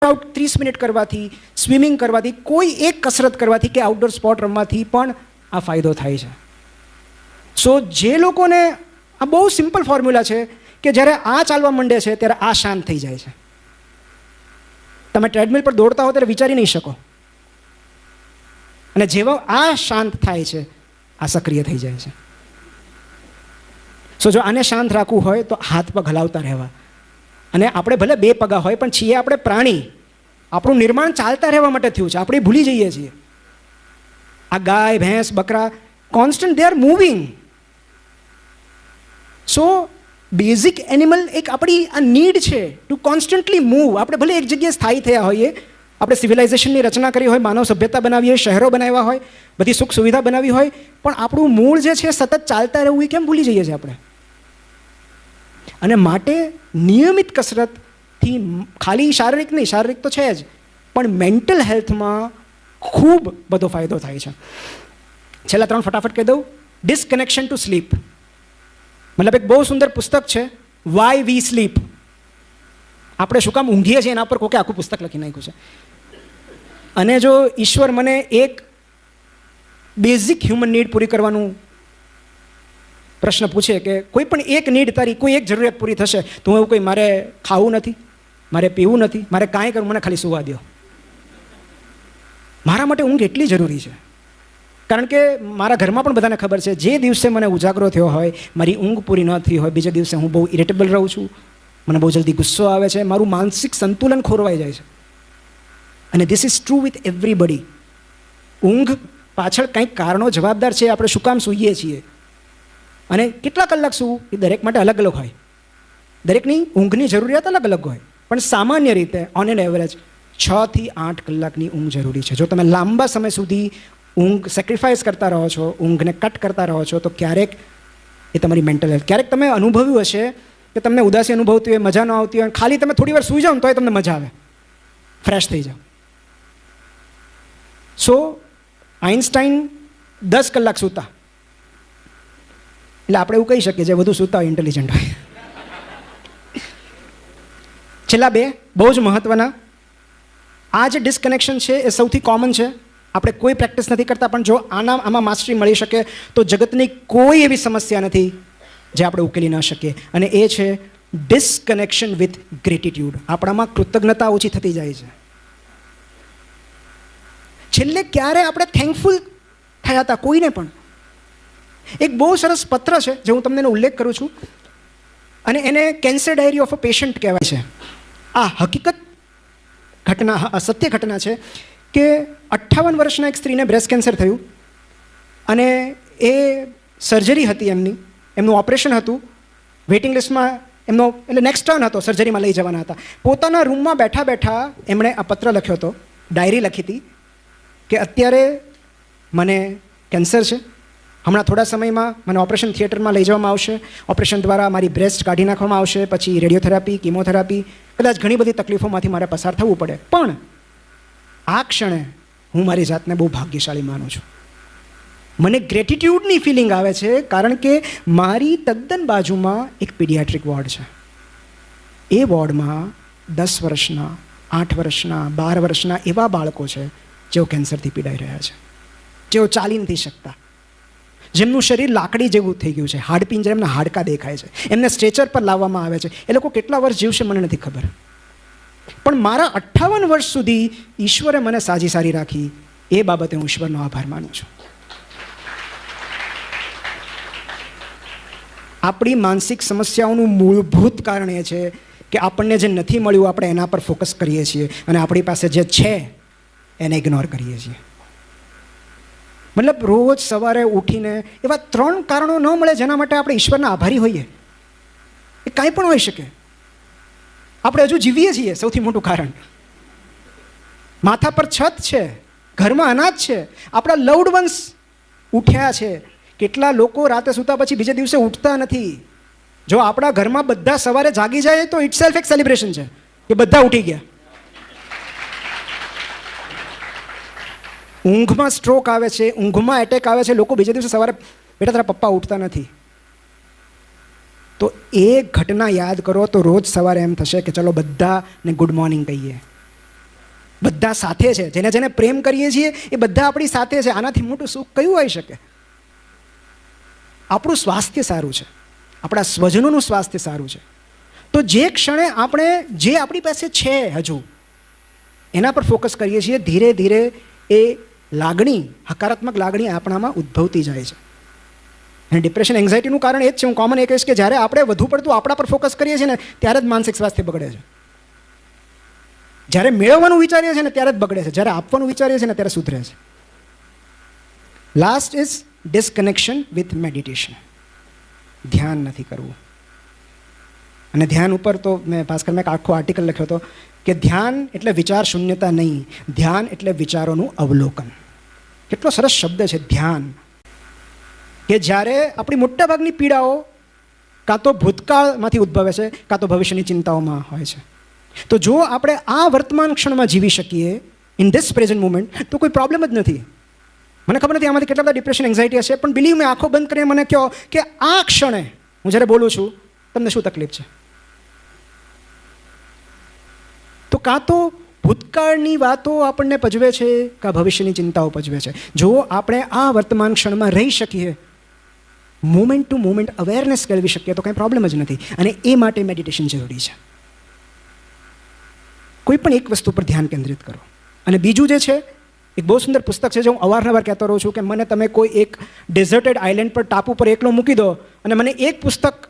Out 30 minute કરવાથી, swimming કરવાથી, કોઈ એક કસરત કરવાથી કે આઉટડોર સ્પોર્ટ રમવાથી પણ આ ફાયદો થાય છે. સો જે લોકોને આ બહુ સિમ્પલ ફોર્મ્યુલા છે કે જ્યારે આ ચાલવા માંડે છે ત્યારે આ શાંત થઈ જાય છે. તમે ટ્રેડમિલ પર દોડતા હો ત્યારે વિચારી નહીં શકો, અને જેવો આ શાંત થાય છે આ સક્રિય થઈ જાય છે. સો જો આને શાંત રાખવું હોય તો હાથ પગ હલાવતા રહેવા. અને આપણે ભલે બે પગા હોય પણ છીએ આપણે પ્રાણી, આપણું નિર્માણ ચાલતા રહેવા માટે થયું છે. આપણે ભૂલી જઈએ છીએ. આ ગાય, ભેંસ, બકરા constant they are moving. So basic animal એક આપણી આ નીડ છે ટુ કોન્સ્ટન્ટલી મૂવ. આપણે ભલે એક જગ્યાએ સ્થાયી થયા હોઈએ, આપણે સિવિલાઇઝેશનની રચના કરી હોય, માનવ સભ્યતા બનાવી હોય, શહેરો બનાવ્યા હોય, બધી સુખ સુવિધા બનાવી હોય, પણ આપણું મૂળ જે છે સતત ચાલતા રહેવું એ કેમ ભૂલી જઈએ છીએ આપણે? અને માટે નિયમિત કસરતથી ખાલી શારીરિક નહીં, શારીરિક તો છે જ, પણ મેન્ટલ હેલ્થમાં ખૂબ બધો ફાયદો થાય છે. છેલ્લા 3 ફટાફટ કહી દઉં. ડિસકનેક્શન ટુ સ્લીપ, મતલબ એક બહુ સુંદર પુસ્તક છે, વાય વી સ્લીપ. આપણે શું કામ ઊંઘીએ છીએ એના પર કોકે આખું પુસ્તક લખી નાખ્યું છે. અને જો ઈશ્વર મને એક બેઝિક હ્યુમન નીડ પૂરી કરવાનું પ્રશ્ન પૂછે કે કોઈ પણ એક નીડ તારી, કોઈ એક જરૂરિયાત પૂરી થશે, તો હું એવું કંઈ મારે ખાવું નથી, મારે પીવું નથી, મારે કાંઈ કરવું, મને ખાલી સુવા દો. મારા માટે ઊંઘ એટલી જરૂરી છે, કારણ કે મારા ઘરમાં પણ બધાને ખબર છે, જે દિવસે મને ઉજાગરો થયો હોય, મારી ઊંઘ પૂરી ન થઈ હોય, બીજા દિવસે હું બહુ ઇરિટેબલ રહું છું, મને બહુ જલ્દી ગુસ્સો આવે છે, મારું માનસિક સંતુલન ખોરવાઈ જાય છે. અને this is true with everybody. ઊંઘ પાછળ કંઈક કારણો જવાબદાર છે, આપણે શું કામ સૂઈએ છીએ અને કેટલા કલાક સૂવું એ દરેક માટે અલગ અલગ હોય. દરેકની ઊંઘની જરૂરિયાત અલગ અલગ હોય, પણ સામાન્ય રીતે ઓન એન એવરેજ 6 થી 8 કલાકની ઊંઘ જરૂરી છે. જો તમે લાંબા સમય સુધી ઊંઘ સેક્રિફાઈસ કરતા રહો છો, ઊંઘને કટ કરતા રહો છો, તો ક્યારેક એ તમારી મેન્ટલ હેલ્થ, ક્યારેક તમે અનુભવ્યું હશે કે તમને ઉદાસી અનુભવતી હોય, મજા ન આવતી હોય, ખાલી તમે થોડી વાર સૂઈ જાઓ ને તોય તમને મજા આવે, ફ્રેશ થઈ જાઓ. સો આઇન્સ્ટાઈન 10 કલાક સૂતા, એટલે આપણે એવું કહી શકીએ જે વધુ સૂતા હોય ઇન્ટેલિજન્ટ હોય. છેલ્લા 2 બહુ જ મહત્વના. આ જે ડિસ્કનેક્શન છે એ સૌથી કોમન છે, આપણે કોઈ પ્રેક્ટિસ નથી કરતા, પણ જો આમાં માસ્ટરી મળી શકે તો જગતની કોઈ એવી સમસ્યા નથી જે આપણે ઉકેલી ન શકીએ. અને એ છે ડિસ્કનેક્શન વિથ ગ્રેટિટ્યૂડ. આપણામાં કૃતજ્ઞતા ઓછી થતી જાય છે. છેલ્લે ક્યારે આપણે થેન્કફુલ થયા હતા કોઈને પણ? એક બહુ સરસ પત્ર છે જે હું તમને એનો ઉલ્લેખ કરું છું, અને એને cancer diary of a patient કહેવાય છે. આ હકીકત ઘટના, સત્ય ઘટના છે કે 58 વર્ષના એક સ્ત્રીને બ્રેસ્ટ કેન્સર થયું, અને એ સર્જરી હતી એમનું ઓપરેશન હતું. વેઇટિંગ લિસ્ટમાં એમનો એટલે નેક્સ્ટ ટર્ન હતો, સર્જરીમાં લઈ જવાના હતા. પોતાના રૂમમાં બેઠા બેઠા એમણે આ પત્ર લખ્યો હતો, ડાયરી લખી હતી કે અત્યારે મને કેન્સર છે, હમણાં થોડા સમયમાં મને ઓપરેશન થિયેટરમાં લઈ જવામાં આવશે, ઓપરેશન દ્વારા મારી બ્રેસ્ટ કાઢી નાખવામાં આવશે, પછી રેડિયોથેરાપી, કીમોથેરાપી, કદાચ ઘણી બધી તકલીફોમાંથી મારે પસાર થવું પડે, પણ આ ક્ષણે હું મારી જાતને બહુ ભાગ્યશાળી માનું છું. મને ગ્રેટિટ્યૂડની ફિલિંગ આવે છે, કારણ કે મારી તદ્દન બાજુમાં એક પીડિયાટ્રિક વોર્ડ છે. એ વોર્ડમાં 10 વર્ષના, 8 વર્ષના, 12 વર્ષના એવા બાળકો છે જેઓ કેન્સરથી પીડાઈ રહ્યા છે, જેઓ ચાલી નથી શકતા, જેમનું શરીર લાકડી જેવું થઈ ગયું છે, હાડપિંજર એમના હાડકા દેખાય છે, એમને સ્ટ્રેચર પર લાવવામાં આવે છે. એ લોકો કેટલા વર્ષ જીવશે મને નથી ખબર, પણ મારા 58 વર્ષ સુધી ઈશ્વરે મને સારી રાખી, એ બાબતે હું ઈશ્વરનો આભાર માનું છું. આપણી માનસિક સમસ્યાઓનું મૂળભૂત કારણ એ છે કે આપણને જે નથી મળ્યું આપણે એના પર ફોકસ કરીએ છીએ, અને આપણી પાસે જે છે એને ઇગ્નોર કરીએ છીએ. મતલબ રોજ સવારે ઉઠીને એવા 3 કારણો ન મળે જેના માટે આપણે ઈશ્વરના આભારી હોઈએ. એ કાંઈ પણ હોઈ શકે. આપણે હજુ જીવીએ છીએ, સૌથી મોટું કારણ. માથા પર છત છે, ઘરમાં અનાજ છે, આપણા લવ્ડ વન્સ ઉઠ્યા છે. કેટલા લોકો રાતે સૂતા પછી બીજા દિવસે ઉઠતા નથી. જો આપણા ઘરમાં બધા સવારે જાગી જાય તો ઇટ સેલ્ફ એક સેલિબ્રેશન છે કે બધા ઉઠી ગયા. ઊંઘમાં સ્ટ્રોક આવે છે, ઊંઘમાં એટેક આવે છે, લોકો બીજા દિવસે સવારે બેટા તારા પપ્પા ઉઠતા નથી. તો એ ઘટના યાદ કરો તો રોજ સવારે એમ થશે કે ચલો બધાને ગુડ મોર્નિંગ કહીએ. બધા સાથે છે, જેને જેને પ્રેમ કરીએ છીએ એ બધા આપણી સાથે છે. આનાથી મોટું સુખ કયું હોઈ શકે? આપણું સ્વાસ્થ્ય સારું છે, આપણા સ્વજનોનું સ્વાસ્થ્ય સારું છે. તો જે ક્ષણે આપણે જે આપણી પાસે છે હજુ એના પર ફોકસ કરીએ છીએ, ધીરે ધીરે એ લાગણી, હકારાત્મક લાગણી આપણામાં ઉદ્ભવતી જાય છે. અને ડિપ્રેશન, એન્ઝાયટીનું કારણ એ જ છે. હું કોમન એ કહીશ કે જ્યારે આપણે વધુ પડતું આપણા પર ફોકસ કરીએ છીએ ને ત્યારે જ માનસિક સ્વાસ્થ્ય બગડે છે. જ્યારે મેળવવાનું વિચારીએ છીએ ને ત્યારે જ બગડે છે, જ્યારે આપવાનું વિચારીએ છીએ ને ત્યારે સુધરે છે. Last is disconnection with meditation. ધ્યાન નથી કરવું. અને ધ્યાન ઉપર તો મેં ખાસ કરીને એક આખો આર્ટિકલ લખ્યો હતો કે ધ્યાન એટલે વિચાર શૂન્યતા નહીં, ધ્યાન એટલે વિચારોનું અવલોકન. કેટલો સરસ શબ્દ છે ધ્યાન. કે જ્યારે આપણી મોટાભાગની પીડાઓ કાં તો ભૂતકાળમાંથી ઉદ્ભવે છે કાં તો ભવિષ્યની ચિંતાઓમાં હોય છે. તો જો આપણે આ વર્તમાન ક્ષણમાં જીવી શકીએ, ઇન ધીસ પ્રેઝન્ટ મુમેન્ટ, તો કોઈ પ્રોબ્લેમ જ નથી. મને ખબર નથી આમાંથી કેટલા બધા ડિપ્રેશન, એન્ઝાયટી હશે, પણ બિલીવ મેં આંખો બંધ કરીને મને કહો કે આ ક્ષણે હું જ્યારે બોલું છું તમને શું તકલીફ છે? તો કાં તો ભૂતકાળની વાતો આપણને પજવે છે કાં ભવિષ્યની ચિંતાઓ પજવે છે. જો આપણે આ વર્તમાન ક્ષણમાં રહી શકીએ, મોમેન્ટ ટુ મોમેન્ટ અવેરનેસ કેળવી શકીએ તો કંઈ પ્રોબ્લેમ જ નથી. અને એ માટે મેડિટેશન જરૂરી છે. કોઈ પણ એક વસ્તુ પર ધ્યાન કેન્દ્રિત કરો. અને બીજું જે છે, એક બહુ સુંદર પુસ્તક છે જે હું અવારનવાર કહેતો રહું છું કે મને તમે કોઈ એક ડેઝર્ટેડ આઇલેન્ડ પર, ટાપુ પર એકલો મૂકી દો અને મને એક પુસ્તક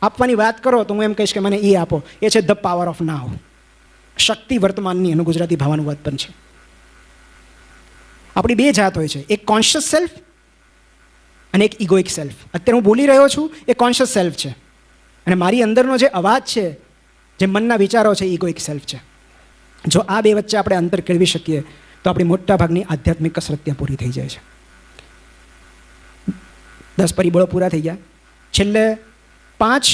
આપવાની વાત કરો તો હું એમ કહીશ કે મને એ આપો. એ છે ધ પાવર ઓફ નાવ, શક્તિ વર્તમાનની. એનું ગુજરાતી ભાવાનુવાદ પણ છે. આપણી બે જાત હોય છે, એક કોન્શિયસ સેલ્ફ અને એક ઇગોઇક સેલ્ફ. અત્યારે હું બોલી રહ્યો છું એ કોન્શિયસ સેલ્ફ છે, અને મારી અંદરનો જે અવાજ છે, જે મનના વિચારો છે, ઇગોઇક સેલ્ફ છે. જો આ બે વચ્ચે આપણે અંતર કેળવી શકીએ તો આપણી મોટાભાગની આધ્યાત્મિક કસરત ત્યાં પૂરી થઈ જાય છે. 10 પરિબળો પૂરા થઈ ગયા. છેલ્લે 5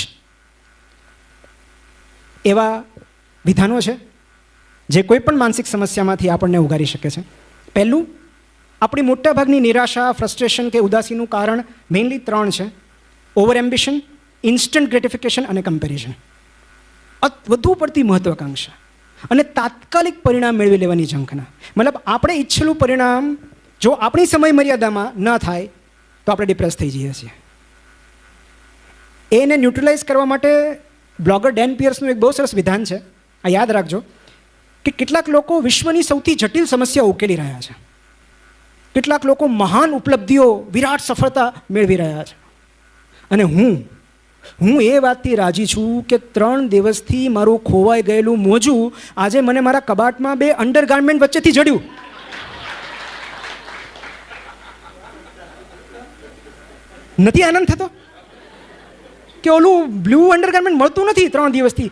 એવા વિધાનો છે જે કોઈ પણ માનસિક સમસ્યામાંથી આપણને ઉગારી શકે છે. પહેલું, આપણી મોટાભાગની નિરાશા, ફ્રસ્ટ્રેશન કે ઉદાસીનું કારણ મેઇનલી 3 છે: ઓવર એમ્બિશન, ઇન્સ્ટન્ટ ગ્રેટિફિકેશન અને કમ્પેરિઝન. વધુ પડતી મહત્વાકાંક્ષા અને તાત્કાલિક પરિણામ મેળવી લેવાની ઝંખના. મતલબ આપણે ઈચ્છેલું પરિણામ જો આપણી સમય મર્યાદામાં ન થાય તો આપણે ડિપ્રેસ થઈ જઈએ છીએ. એને ન્યુટ્રલાઇઝ કરવા માટે બ્લોગર ડેન પિયર્સનું એક બહુ સરસ વિધાન છે. આ યાદ રાખજો કે કેટલાક લોકો વિશ્વની સૌથી જટિલ સમસ્યા ઉકેલી રહ્યા છે, કેટલાક લોકો મહાન ઉપલબ્ધિઓ, વિરાટ સફળતા મેળવી રહ્યા છે, અને હું એ વાતથી રાજી છું કે 3 દિવસથી મારું ખોવાઈ ગયેલું મોજું આજે મને મારા કબાટમાં 2 અંડરગાર્મેન્ટ વચ્ચેથી જડ્યું. નથી આનંદ થતો કે ઓલું બ્લુ અંડરગાર્મેન્ટ મળતું નથી 3 દિવસથી,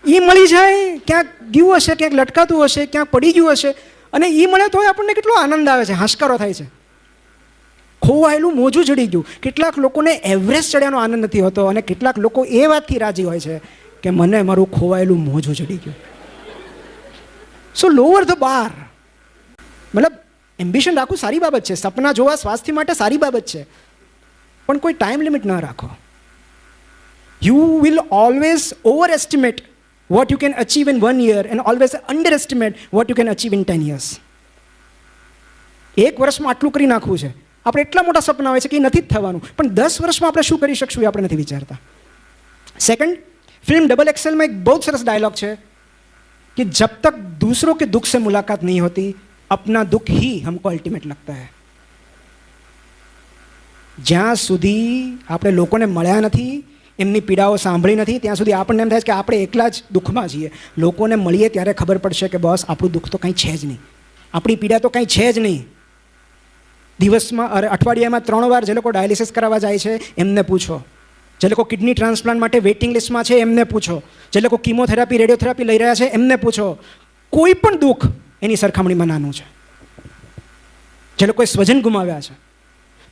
એ મળી જાય, ક્યાંક ગયું હશે, ક્યાંક લટકાતું હશે, ક્યાંક પડી ગયું હશે, અને એ મળે તો આપણને કેટલો આનંદ આવે છે, હાશકારો થાય છે. ખોવાયેલું મોજું જડી ગયું. કેટલાક લોકોને એવરેસ્ટ ચડ્યાનો આનંદ નથી હોતો, અને કેટલાક લોકો એ વાતથી રાજી હોય છે કે મને મારું ખોવાયેલું મોજું જડી ગયું. સો લોઅર ધ બાર. મતલબ એમ્બિશન રાખવું સારી બાબત છે, સપના જોવા સ્વાસ્થ્ય માટે સારી બાબત છે, પણ કોઈ ટાઈમ લિમિટ ન રાખો. You will always over estimate what you can achieve in 1 year and always underestimate what you can achieve in 10 years. 1 વર્ષમાં આટલું કરી નાખવું છે, આપણે એટલા મોટા સપના હોય છે કે એ નથી જ થવાનું, પણ 10 વર્ષમાં આપણે શું કરી શકશું એ આપણે નથી વિચારતા. સેકન્ડ, ફિલ્મ ડબલ એક્સેલમાં એક બહુ સરસ ડાયલોગ છે कि जब तक दूसरों के दुख से मुलाकात नहीं होती अपना दुख ही हमको अल्टीमेट लगता है. જ્યાં સુધી આપણે લોકોને મળ્યા નથી, એમની પીડાઓ સાંભળી નથી, ત્યાં સુધી આપણને એમ થાય કે આપણે એકલા જ દુઃખમાં છીએ. લોકોને મળીએ ત્યારે ખબર પડશે કે બસ આપણું દુઃખ તો કંઈ છે જ નહીં, આપણી પીડા તો કંઈ છે જ નહીં. દિવસમાં અઠવાડિયામાં 3 વાર જે લોકો ડાયાલિસિસ કરાવવા જાય છે એમને પૂછો, જે લોકો કિડની ટ્રાન્સપ્લાન્ટ માટે વેઇટિંગ લિસ્ટમાં છે એમને પૂછો, જે લોકો કીમોથેરાપી, રેડિયોથેરાપી લઈ રહ્યા છે એમને પૂછો. કોઈ પણ દુઃખ એની સરખામણીમાં નાનું છે. જે લોકોએ સ્વજન ગુમાવ્યા છે,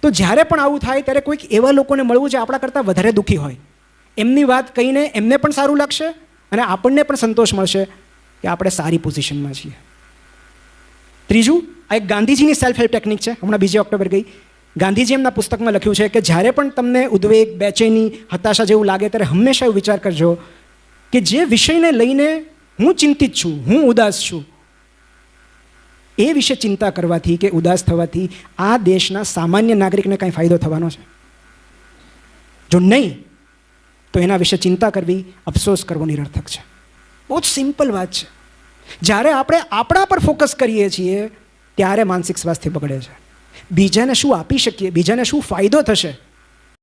તો જ્યારે પણ આવું થાય ત્યારે કોઈક એવા લોકોને મળવું જે આપણા કરતાં વધારે દુઃખી હોય, એમની વાત કહીને એમને પણ સારું લાગશે અને આપણને પણ સંતોષ મળશે કે આપણે સારી પોઝિશનમાં છીએ. ત્રીજું, આ એક ગાંધીજીની સેલ્ફ હેલ્પ ટેકનિક છે, હમણાં 2 ઓક્ટોબર ગઈ. ગાંધીજી એમના પુસ્તકમાં લખ્યું છે કે જ્યારે પણ તમને ઉદ્વેગ, બેચેની, હતાશા જેવું લાગે ત્યારે હંમેશા એવું વિચાર કરજો કે જે વિષયને લઈને હું ચિંતિત છું, હું ઉદાસ છું, એ વિશે ચિંતા કરવાથી કે ઉદાસ થવાથી આ દેશના સામાન્ય નાગરિકને કાંઈ ફાયદો થવાનો છે? જો નહીં, તો એના વિશે ચિંતા કરવી, અફસોસ કરવો નિરર્થક છે. બહુ જ સિમ્પલ વાત છે. જ્યારે આપણે આપણા પર ફોકસ કરીએ છીએ ત્યારે માનસિક સ્વાસ્થ્ય બગડે છે. બીજાને શું આપી શકીએ, બીજાને શું ફાયદો થશે,